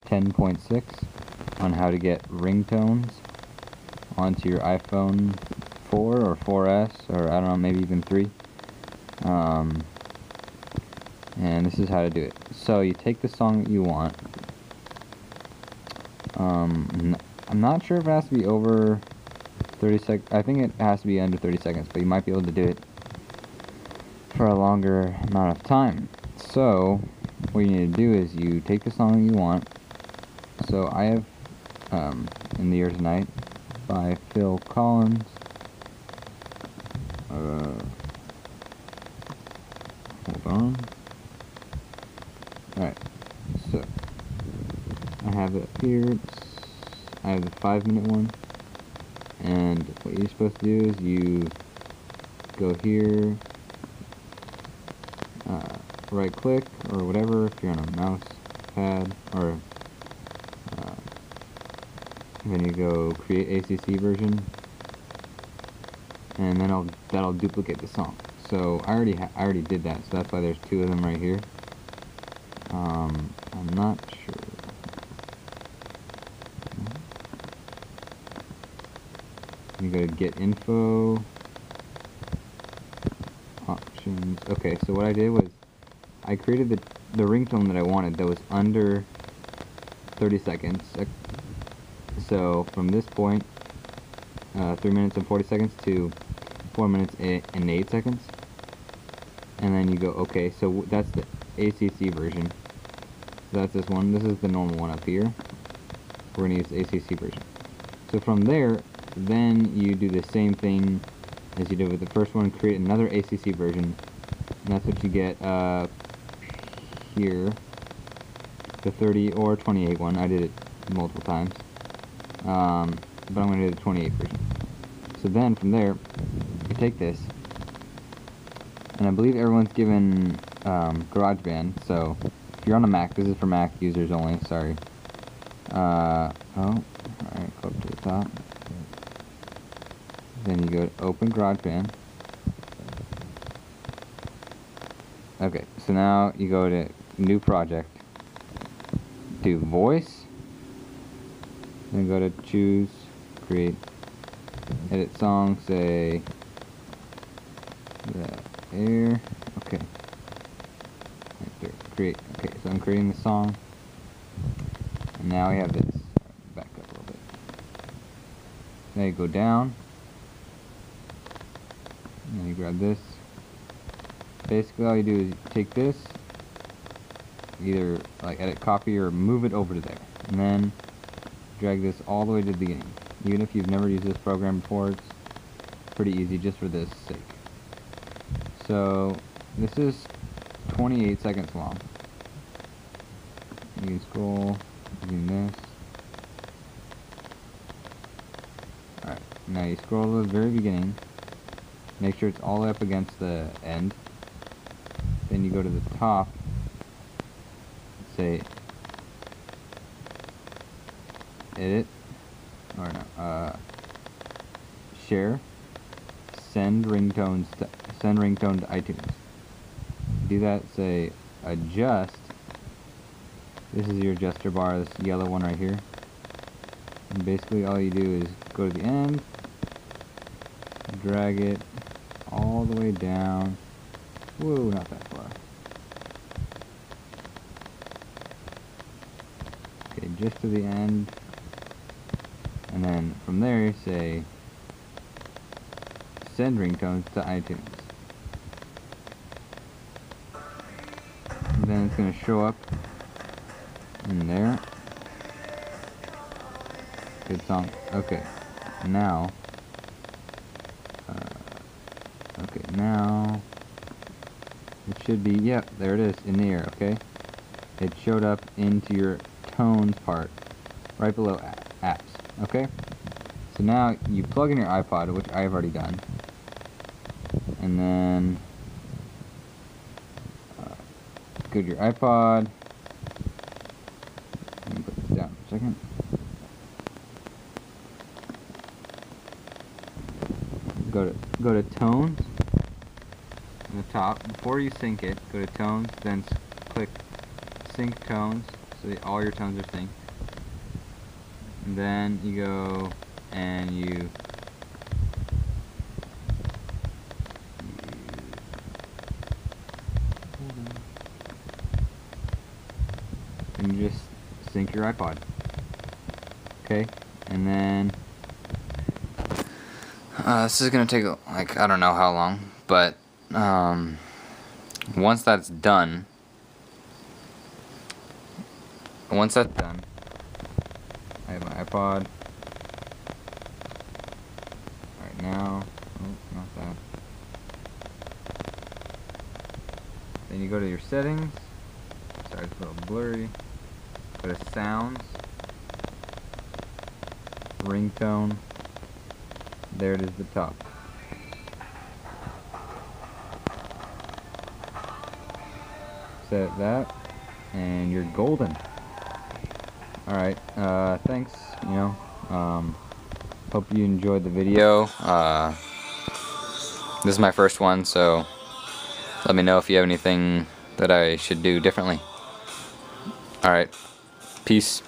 10.6 on how to get ringtones onto your iPhone 4 or 4S, or I don't know, maybe even 3. And this is how to do it. So you take the song that you want. I'm not sure if it has to be over 30 seconds. I think it has to be under 30 seconds, but you might be able to do it for a longer amount of time. So what you need to do is you take the song that you want. So I have In the Air Tonight by Phil Collins. Hold on. Alright, so I have it up here. I have the 5-minute one, and what you're supposed to do is you go here, right click or whatever if you're on a mouse pad, or then you go create ACC version, and then that'll duplicate the song. So I already did that, so that's why there's 2 of them right here. I'm not sure. You go to get info, options. Okay, so what I did was I created the ringtone that I wanted that was under 30 seconds. So from this point, 3 minutes and 40 seconds to 4 minutes and 8 seconds. And then you go, okay, so that's the ACC version. So that's this one. This is the normal one up here. We're going to use the ACC version. So from there, then you do the same thing as you did with the first one. Create another ACC version. And that's what you get here. The 30 or 28 one. I did it multiple times. But I'm going to do the 28 version. So then from there, you take this. And I believe everyone's given GarageBand, so if you're on a Mac, this is for Mac users only, sorry. Alright, go up to the top. Then you go to open GarageBand. Okay, so now you go to new project, do voice, then go to choose, create, edit song, say, air, okay, right there, create, okay, so I'm creating the song, and now we have this, back up a little bit, now you go down, and then you grab this, basically all you do is you take this, either like edit, copy, or move it over to there, and then drag this all the way to the beginning. Even if you've never used this program before, it's pretty easy just for this sake. So this is 28 seconds long. You can scroll using this. Alright, now you scroll to the very beginning. Make sure it's all the way up against the end. Then you go to the top. Say edit, or no, share, send ringtone to iTunes. Do that, say adjust. This is your adjuster bar, this yellow one right here. And basically all you do is go to the end, drag it all the way down. Whoa, not that far. Okay, just to the end. And then from there, say send ringtones to iTunes. And then it's going to show up in there. Good song. Okay, now. Now it should be. Yep, there it is in the air. Okay, it showed up into your tones part right below apps. Okay, so now you plug in your iPod, which I've already done, and then go to your iPod. Let me put this down for a second. Go to tones on the top. Before you sync it, go to tones, then click sync tones. so all your tones are synced. And then you go and you just sync your iPod. Okay, and then this is gonna take like I don't know how long, but once that's done, I have my iPod right now. Oh, not that. Then you go to your settings. Sorry, it's a little blurry. Go to sounds, ringtone. There it is at the top. Set that, and you're golden. Alright, thanks, hope you enjoyed the video. This is my first one, so let me know if you have anything that I should do differently. Alright, peace.